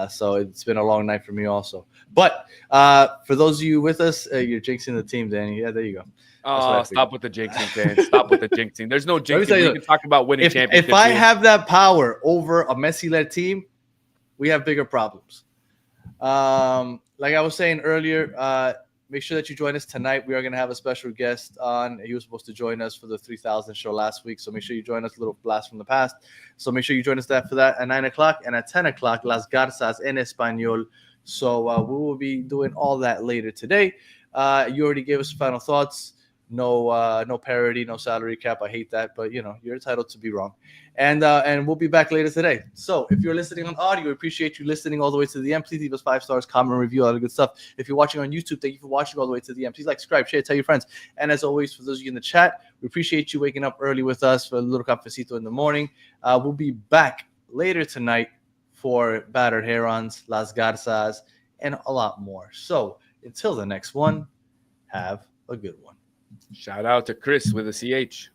so it's been a long night for me also. But for those of you with us, you're jinxing the team, Danny. Yeah, there you go. Oh, stop with the jinxing, man. Stop with the jinxing. There's no jinxing. We can talk about winning championships. If I have that power over a Messi-led team, we have bigger problems. Like I was saying earlier, make sure that you join us tonight. We are going to have a special guest on. He was supposed to join us for the 3000 show last week, so make sure you join us. A little blast from the past. So make sure you join us for that at 9 o'clock, and at 10 o'clock, Las Garzas en Español. So we will be doing all that later today. You already gave us final thoughts. No parity, no salary cap. I hate that, but you're entitled to be wrong. And we'll be back later today. So if you're listening on audio, we appreciate you listening all the way to the end. Please leave us 5 stars, comment, review, all the good stuff. If you're watching on YouTube, thank you for watching all the way to the end. Please like, subscribe, share, tell your friends. And as always, for those of you in the chat, we appreciate you waking up early with us for a little cafecito in the morning. We'll be back later tonight for Battered Herons, Las Garzas, and a lot more. So until the next one, have a good one. Shout out to Chris with a CH.